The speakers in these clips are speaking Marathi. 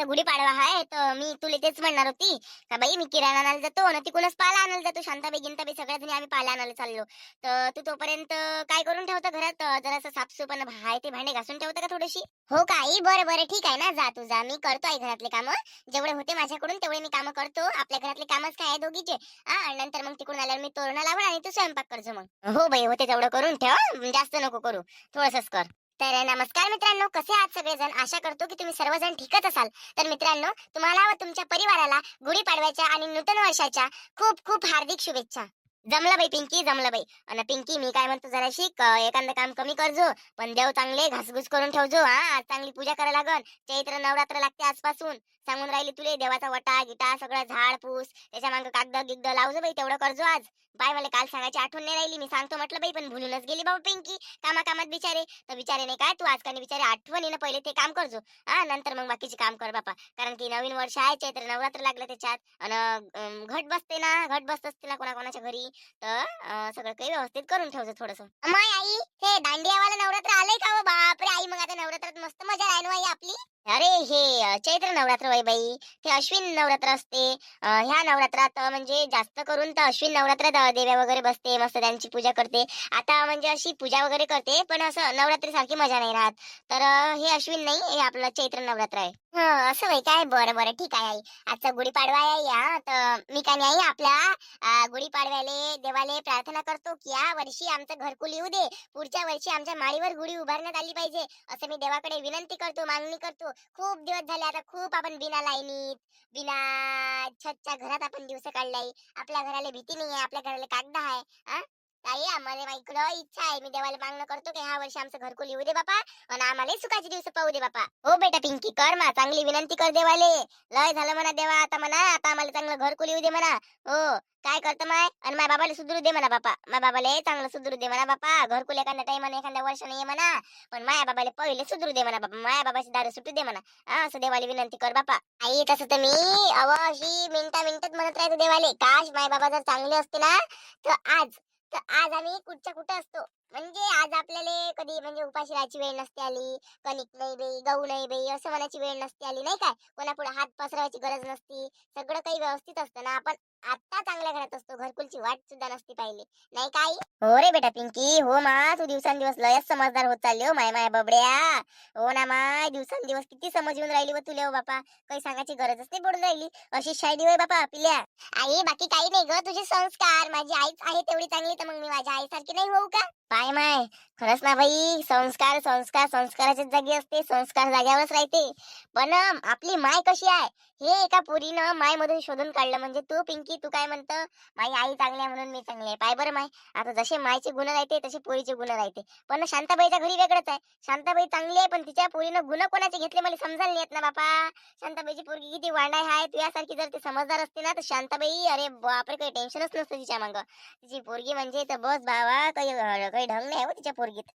गुढीपाडवा आहे तर मी तुला तेच म्हणणार होती का बाई मी किराणा आणायला जातो ना तिकूनच पाला आणायला जातो. शांताबाई गिंताबाई सगळ्या जणी आम्ही पाला आणायला चाललो. तर तू तोपर्यंत काय करून ठेवतं घरात, जरासं साफसूफ आहे ते भांडे घासून ठेवतं का थोडीशी? हो का आई? बरं बरं ठीक आहे ना, जा तू जा, मी करतो आई घरातले कामं. जेवढे होते माझ्याकडून तेवढे मी कामं करतो. आपल्या घरातले कामच काय आहे दोघीचे. आणि नंतर मग तिकडून आल्यावर मी तोरणं लावण आणि तू स्वयंपाक करजो मग. हो बाई होते तेवढं करून ठेव, जास्त नको करू, थोडंसंच कर. तर नमस्कार मित्रांनो, कसे आहात सगळेजण? आशा करतो की तुम्ही सर्वजण ठीकच असाल. तर मित्रांनो, तुम्हाला व तुमच्या परिवाराला गुढीपाडव्याच्या आणि नूतन वर्षाच्या खूप खूप हार्दिक शुभेच्छा. जमलं बाई पिंकी, जमलं बाई. अन पिंकी मी काय म्हणतो, जरा शिक, एखादं काम कमी करजो, पण देव चांगले घासघूस करून ठेवजो. हा, आज चांगली पूजा करायला लागल. चैत्र नवरात्र लागते आजपासून. सांगून राहिली तुले, देवाचा वटा गिटा सगळं झाड पूस, त्याच्या मागं कागद गिगद लावजो बाई, तेवढं करजो आज. बाय, मला काल सांगायची आठवण नाही राहिली, मी सांगतो म्हटलं बाई, पण भुलूनच गेली बाबा पिंकी. कामात बिचारे तर बिचारे नाही काय, तू आज काही बिचारे आठवणीनं पहिले ते काम करजो. हा, नंतर मग बाकीचे काम कर बापा. कारण की नवीन वर्ष आहे, चैत्र नवरात्र लागलं त्याच्यात. आणि घट बसते ना, घट बसत असते ना कोणाकोणाच्या घरी. तर सगळं काही व्यवस्थित करून ठेवतो थोडंसं. माय आई, हे दांडियावाला नवरात्र आलंय का? बापरे आई, मग आता नवरात्रात मस्त मजा आहे ना आई आपली. अरे हे चैत्र नवरात्र वय बाई, ते अश्विन नवरात्र असते. ह्या नवरात्रात म्हणजे जास्त करून तर अश्विन नवरात्रात देव्या वगैरे बसते, मस्त त्यांची पूजा करते. आता म्हणजे अशी पूजा वगैरे करते, पण असं नवरात्री सारखी मजा नाही राहत. तर हे अश्विन नाही, हे आपलं चैत्र नवरात्र आहे. हं, असं वय काय? बरं बरं ठीक आहे आई. आजचा गुढीपाडवा आहे या, तर मी काय नाही आपल्या गुढीपाडव्याले देवाले प्रार्थना करतो की या वर्षी आमचं घरकुल येऊ दे, पुढच्या वर्षी आमच्या माळीवर गुढी उभारण्यात आली पाहिजे, असं मी देवाकडे विनंती करतो, मागणी करतो. खूप दिवस झाले आता, खूप आपण बिना लाईनीत बिना छतच्या घरात आपण दिवस काढलाय. आपल्या घराला भीती नाही आहे, आपल्या घराला कागद आहे. हा ताई, आम्हाला इकडं इच्छा आहे, मी देवाला मागणं करतो की ह्या वर्षी आमचं घरकुल येऊ दे बापा, आणि आम्हाला सुखाचे दिवस पाहू दे बापा. हो बेटा पिंकी, कर मा चांगली विनंती कर देवाले. लय झालं म्हणा देवा, आता म्हणा आता आम्हाला चांगलं घरकुल येऊ दे म्हणा. हो, काय करतं माय, आणि माझ्या बाबाला सुधरू दे म्हणा बापा. माझ्या बाबाला चांगलं सुधरू दे म्हणा बापा. घरकुल एखाद्या टाइमाने एखाद्या वर्षाने ये म्हणा, पण माया बाबाला पहिले सुधरू दे म्हणा बापा. माया बाबाची दारू सुटू दे म्हणा. असं देवाला विनंती कर बापा. आई तसं तर मी अशी मिनिटात म्हणत राहतो देवाले, काश माय बाबा जर चांगले असते ना, तर आज आम्ही कुठच्या कुठं असतो. म्हणजे आज आपल्याला कधी म्हणजे उपाशी राहायची वेळ नसते आली, कणिक नाही बाई, गहू नाही बाई असं म्हणायची वेळ नसते आली, नाही काय? कोणापुढे हात पसरवायची गरज नसती. सगळं काही व्यवस्थित असतं ना. आपण आता चांगल्या घरात असतो, घरकुलची वाट सुद्धा नसती पाहिली, नाही काय? हो रे बेटा पिंकी, हो मा, तू दिवसांदिवस लयच समजदार होत चालली हो माय माय बबड्या. हो ना माय, दिवसांदिवस किती समज येऊन राहिली व तुले हो बापा. काही सांगायची गरजच नाही पडून राहिली. अशी शायनी होय बापा पिल्या. आई बाकी काही नाही ग, तुझे संस्कार, माझी आईच आहे तेवढी चांगली, तर मग मी माझ्या आईसारखी नाही होऊ का? पाय माय, खरंच ना बाई, संस्कार संस्कार संस्काराच्याच जागी असते, संस्कार जाग्यावरच राहते. पण आपली माय कशी आहे हे एका पोरीनं माय मधून शोधून काढलं. म्हणजे तू पिंकी, तू काय म्हणतं, माझी आई चांगली आहे म्हणून मी चांगली आहे. पाय बरं माय, आता जसे मायचे गुण राहते तसे पोरीचे गुण राहते. पण शांताबाईच्या घरी वेगळंच आहे. शांताबाई चांगली आहे, पण तिच्या पोरीनं गुण कोणाचे घेतले मला समजायला नाही येत ना बापा. शांताबाईची पोरगी किती वांडाय आहे, तुझ्यासारखी जर ती समजदार असते ना, तर शांताबाई अरे बापरे, काही टेन्शनच नसतं तिच्या मागं. तिची पोरगी म्हणजे तर बस बाबा, काही ढंग नाही हो तिच्या पोरगीत.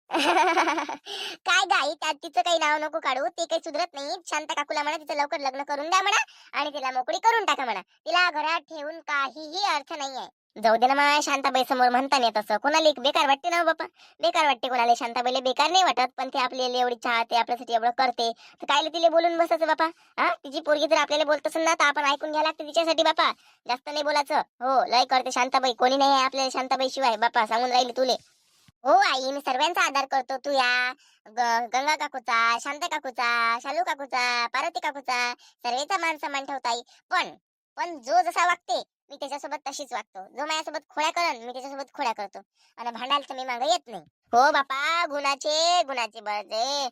काय गाई, त्यात तिचं काही नाव नको काढू, ते काही सुधरत नाही. शांता काकूला म्हणा तिचं लवकर लग्न करून द्या म्हणा, आणि तिला मोकळी करून टाका म्हणा. तिला घरात ठेवून काहीही अर्थ नाहीये. जाऊ दे ना माय, शांताबाई समोर म्हणता नाही तसं. कोणाला एक बेकार वाटते ना बापा, बेकार वाटते कोणाला. शांताबाईला बेकार नाही वाटत, पण ते आपल्याला एवढी चाहते, आपल्यासाठी एवढं करते, तर कायले तिला बोलून बसायचं बापा. हा, तिची पोरगी जर आपल्याला बोलत असेल ना, तर आपण ऐकून घ्यायला लागते तिच्यासाठी बापा. जास्त नाही बोलायचं. हो, लय करते शांताबाई, कोणी नाही आहे आपल्याला शांताबाई शिवाय बापा, सांगून राहिली तुले. हो आई, मी सर्वांचा आदर करतो. तू या गंगा काकूचा, शांता काकूचा, शालू काकूचा, पार्वती काकूचा, सर्वेचा मान सन्मान ठेवता आई. पण पण जो जसा वागते मी त्याच्यासोबत तशीच वागतो. जो माझ्यासोबत खोड्या करण मी त्याच्यासोबत खोड्या करतो. आणि भांडायला तर मी मागं येत नाही. हो बापा, गुणाचे गुणाचे बळते.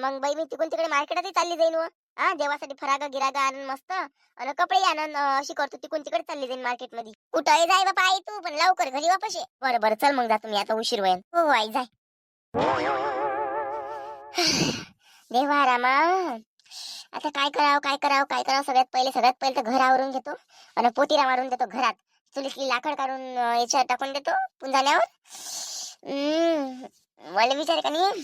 मग बाई मी तिकडून तिकडे मार्केटातही चालली जाईन व हा, देवासाठी फरागा गिरागा आणून मस्त, आणि कपडे आणून अशी करतो, तिकडून तिकडे चालली जाईन मार्केटमध्ये. कुठंही जाय बापा आई तू, पण लवकर घरी वापस ये. बरं बरं, चल मग जातो मी, आता उशीर होईल. हो आई जाय. देवा रामा, आता काय करावं. सगळ्यात पहिले तर घर आवरून घेतो, आणि पोतीरा मारून देतो घरात. चुलीतली लाकड काढून याच्यावर टाकून देतो पुंजाण्यावर. मला विचार का नाही,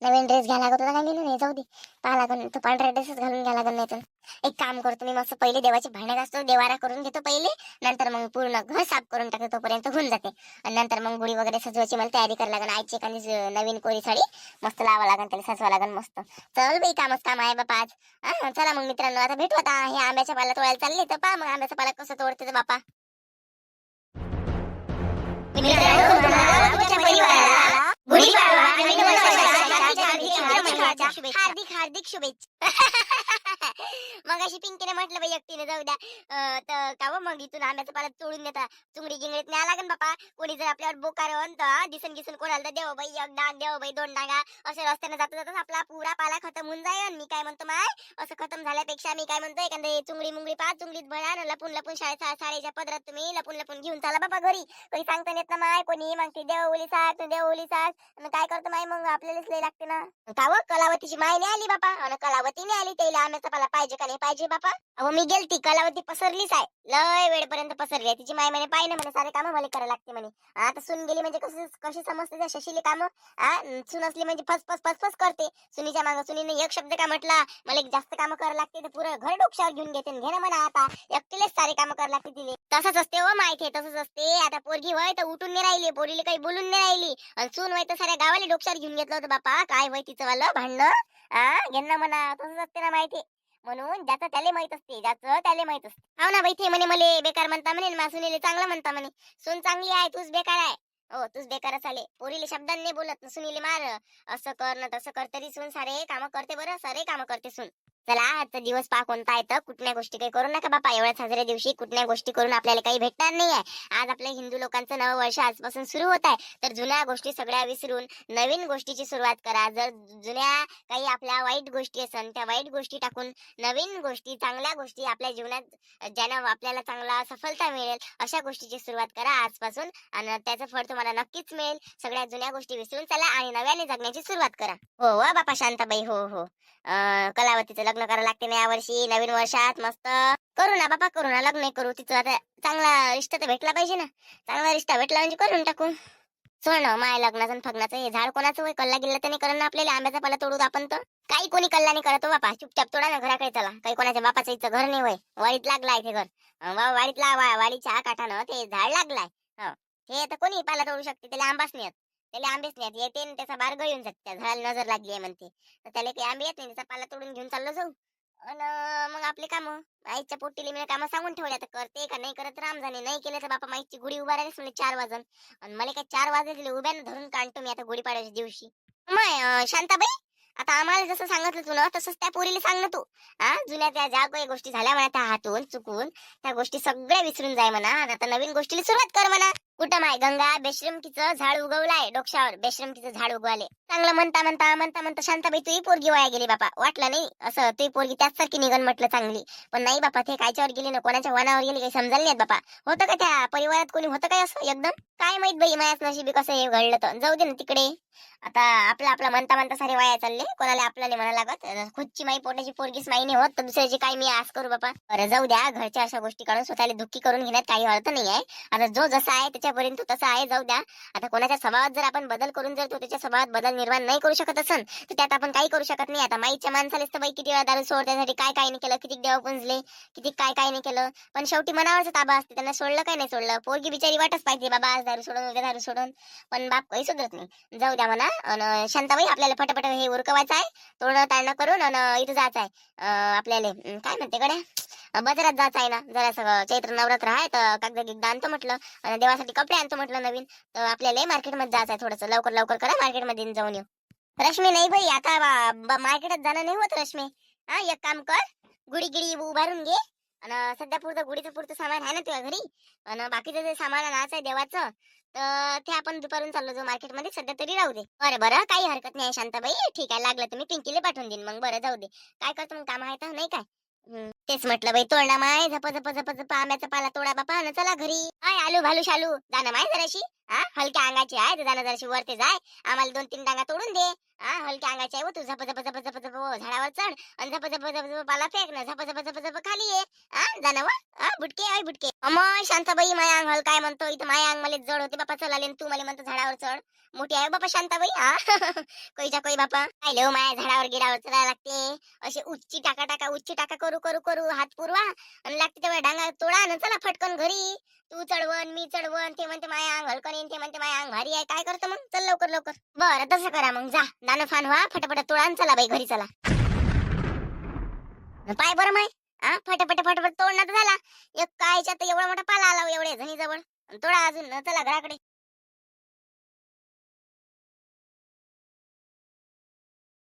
नवीन ड्रेस घ्यायला लागत होता का, गेलो नाही, जाऊ दे, पाहा लागून तो पांढरा ड्रेसच घालून घ्यायला लागून नाही तर. एक काम करतो मी, मस्त पहिले देवाची भांड्यात असतो, देवारा करून घेतो पहिले, नंतर मग पूर्ण घर साफ करून टाकतो, तोपर्यंत होऊन जाते. आणि नंतर मग गुढी वगैरे सजवायची मला तयारी करायला लागेल. आईची एखादी नवीन कोरी साडी मस्त लावा लागेल, त्याला सजवा लागेल मस्त. चल बाई, कामच काम आहे बापा आज. चला मग मित्रांनो, आता भेटू. आता हे आंब्याच्या पाला तोडायला चालले, तर पहा मग आंब्याचा पाला कसं तोडते तर बापा. हार्दिक हार्दिक शुभेच्छा. मग अशी पिंकीने म्हटलं बाई एकटीने जाऊ द्या, तर का मग इथून आंब्याचा पाला तोडून देता चुंगडी गिंगडीत न्याय लागेल बापा. कोणी जर आपल्यावर बोकार दिसन गिसून कोणाला तर देव बाई एक डाग, देव बाई दोन डागा, असे रस्त्याने जाता जाताच आपला पुरा पाला खतम होऊन जाईल. मी काय म्हणतो माय, असं खतम झाल्यापेक्षा मी काय म्हणतो, एखादे चुंगडी मुंगडी पा चुंगडीत भरा, लपून लपून शाळेच्या पदरात तुम्ही लपून लपून घेऊन चला बाबा घरी. काही सांगता येत ना माय, कोणी मग ते देवली सास देवली सास काय करतो माय, मग आपल्यालाच लय लागते ना. का कलावतीची माय नाही आली बापा, आणि कलावती नाही आली, त्याला आंब्याचा पाला पाहिजे का नाही पाहिजे बापा. अहो मी गेलती, कलावती पसरलीच आहे, लय वेळपर्यंत पसरली आहे. तिची माय म्हणे पाय ना म्हणे, सारे कामं मला करायला लागते म्हणे. आता सून गेली म्हणजे कशी समजते त्या शशीली कामं. सून असली म्हणजे फस फस फस फस करते. सुनीच्या मागं सुनीने एक शब्द का म्हटला, मला एक जास्त कामं करायला लागते तर पुरं घर डोक्यावर घेऊन घेते. घे ना म्हणा, आता एकटीलेच सारे कामं करायला लागते तिने. तसंच असते हो माहिती आहे, तसंच असते. आता पोरगी होय तर उठून नाही राहिली, पोरीला काही बोलून नाही राहिली, आणि सून होय तर साऱ्या गावाला डोक्यावर घेऊन घेतलं होतं बापा. काय होय तिचं वालं भांडणं, घेणं म्हणा, तसंच असते ना माहिती. म्हणून ज्याचं त्याला माहित असते, ज्याचं त्याला माहित असते. हो ना बाई, ते म्हणे मला बेकार म्हणता म्हणे, सुनीले चांगलं म्हणता म्हणे. सून चांगली आहे, तूच बेकार आहे. हो तूच बेकारच आले. पोरीले शब्दांनी बोलत, सुनीले मार, असं कर ना तसं कर, तरी सून सारे कामं करते, बरं सारे कामं करते सून. चला आजचा दिवस पहा कोणता येतं. कुठल्या गोष्टी काही करू नका बापा, एवढ्या साजऱ्या दिवशी कुठल्या गोष्टी करून आपल्याला काही भेटणार नाही आहे. आज आपल्या हिंदू लोकांचं नवं वर्ष आजपासून सुरू होत आहे, तर जुन्या गोष्टी सगळ्या विसरून नवीन गोष्टीची सुरुवात करा. जर जुन्या काही आपल्या वाईट गोष्टी असन, त्या वाईट गोष्टी टाकून नवीन गोष्टी, चांगल्या गोष्टी आपल्या जीवनात ज्यानं आपल्याला चांगला सफलता मिळेल अशा गोष्टीची सुरुवात करा आजपासून, आणि त्याचं फळ तुम्हाला नक्कीच मिळेल. सगळ्या जुन्या गोष्टी विसरून चला आणि नव्याने जगण्याची सुरुवात करा. हो वा बापा शांताबाई, हो हो. कलावतीचं लग्न करायला लागते ना यावर्षी, नवीन वर्षात मस्त करू ना बापा, करू ना लग्न करू. तिचं आता चांगला रिश्ता तर भेटला पाहिजे ना, चांगला रिश्ता भेटला म्हणजे करून टाकू. सोड माय लग्नाचं आणि फग्नाचं हे झाड कोणाचं होय, कल्ला गिल्ला त्याने करण ना आपल्याला. आंब्याचा पाला तोडू आपण तर काही कोणी कल्ला नाही करतो बापा, चुपचाप तोडा ना घराकडे चला. काही कोणाच्या बापाचं इथं घर नाही होय, वाडीत लागलाय ते घर, वाडीतला वाडीच्या काठानं ते झाड लागलाय. हो हे तर कोणी पाला तोडू शकते, त्याला आंबाच नाही येत, त्याला आंबेच नाही येत. येते त्याचा बार गळून जाते, त्या झाडाला नजर लागली आहे म्हणते, तर त्याला काही आंबे येत नाही. त्याचा पाला तोडून घेऊन चाललो जाऊ, अन मग आपले काम आईच्या पोटीला मी काम सांगून ठेवले, आता करते का नाही करत राम जाणे. नाही केलं तर बापा माईची गुढी उभा राहिलीच म्हणजे 4 वाजन, आणि मला काय 4 वाजले उभ्यानं धरून काढतो मी आता गुढीपाडव्याच्या दिवशी. मग शांताबाई, आता आम्हाला जसं सांगितलं तू ना, तसंच त्या पोरीला सांग ना तू. जुन्या त्या ज्या काही गोष्टी झाल्या म्हणा, त्या हातून चुकून त्या गोष्टी सगळ्या विसरून जाय म्हणा. आता नवीन गोष्टीला सुरुवात कर म्हणा. कुठं माय गंगा बेश्रमकीचं झाड उगवलाय डोक्यावर, बेश्रमकीचं झाड उगवाले. चांगलं म्हणता म्हणता म्हणता म्हणता शांताबाई तुही पोरगी वाया गेली बापा. वाटलं नाही असं तुही पोरगी त्याचसारखी निघन म्हटलं चांगली, पण नाही बापा, ते कायच्यावर गेली ना, कोणाच्या वनावर गेली काही समजायला नाही बापा. होतं का त्या परिवारात कोणी होतं काय असं एकदम, काय माहित बाई मायाच नशिबी कसं हे घडलं. तर जाऊ दे ना तिकडे. आता आपला आपला म्हणता म्हणता सारे वाया चालले, कोणाला आपला नाही म्हणा लागत. खुदची माई पोटाची पोरगीच माई नाही होत, तर दुसऱ्याची काय मी आस करू बापा. बरं जाऊ द्या, घरच्या अशा गोष्टी काढून स्वतःला दुःखी करून घेण्यात काही अर्थ नाही आहे. आता जो जसा आहे त्याच्यापर्यंत तसा आहे, जाऊ द्या. आता कोणाच्या स्वभावात जर आपण बदल करून जर तो त्याच्या स्वभावात बदल निर्माण नाही करू शकत असन, तर त्यात आपण काही करू शकत नाही. आता माईच्या माणसालेच तर बाई किती वेळा दारू सोड, त्यासाठी काय काय नाही केलं, किती देव पुंजले, किती काय काय नाही केलं, पण शेवटी मनावरच ताबा असते. त्यांना सोडलं काय नाही सोडलं, पोरगी बिचारी वाटच पाहिजे बाबा, आज दारू सोडून उद्या दारू सोडून, पण बाप काही सुधरत नाही. जाऊ द्या म्हणा. आणि शांताबाई आपल्याला फटाफट हे उरकवायचं आहे, तोडणं ताळणं करून, आणि इथं जायचं आहे आपल्याला काय म्हणते गड्या, बाजारात जायचं आहे ना. जरा सगळं चैत्र नवरात्र आहे तर कागद गिगद आणतो म्हटलं, आणि देवासाठी कपडे आणतो म्हटलं नवीन, तर आपल्याला मार्केटमध्ये जायचं आहे. थोडंसं लवकर लवकर करा, मार्केटमध्ये जाऊन येऊ. रश्मी नाही बाई, आता मार्केटात जाणं नाही होत रश्मी. एक काम कर, गुढी गिडी उभारून घे, आणि सध्या पुरतं गुढीचं पुरतं सामान आहे ना तुझ्या घरी, आणि बाकीचं जे सामान आणायचं आहे देवाचं, तर ते आपण दुपारून चाललो जाऊ मार्केटमध्ये. सध्या तरी राहू दे. बरं बरं, काही हरकत नाही शांताबाई, ठीक आहे. लागलं तर मी पिंकीला पाठवून देईन मग. बरं जाऊ दे, काय करतो मग, काम आहे तर नाही काय. तेच म्हटलं बाई, तोडणा माय झप झप झप झप आंब्याचा पाला तोडा बापा, न चला घरी. आय आलू भालू शालू जाणं माय जराशी, हलक्या अंगाची आहे तर जाणं जराशी वरते जाय, आम्हाला 2-3 डांगा तोडून दे. हा हलक्या अंगाची आहे हो तू. झप झप झप झप झप झाडावर चढ आणि झप झप झप झप पाला फेक ना, झप झप झप झप खाली ये. हा जाणव. हा बुटके आहे बुटके. अमय शांताबाई, माया अंग हल काय म्हणतो इथं, माया अंग मला जड होते बापा चलाले आणि तू मला म्हणतो झाडावर चढ. मोठी आहे हो बापा शांताबाई. हा कोईच्या कोई बापा काय लो माया झाडावर गिडावर चढायला लागते. असे उच्ची टाका टाका उच्ची टाका करू करू करू हात पुरवा आणि लागते तेव्हा डांगा तोडा आणि चला फटकन घरी. तू चढवण मी चढवण, ते म्हणते माया अंग हलकन येईन, ते म्हणते माया अंग भारी आहे. काय करतो मग, चल लवकर लवकर. बरं तसं करा मग, जा दानं फान व्हा फटाफट तोडा आणि चला बाई घरी चला. पाय बरं माय. हा फटाफट फटाफट तोडणं तर झाला. एक कायच्या तर एवढा मोठा पाला आला हो एवढ्या जणी जवळ. तोडा अजून चला घराकडे.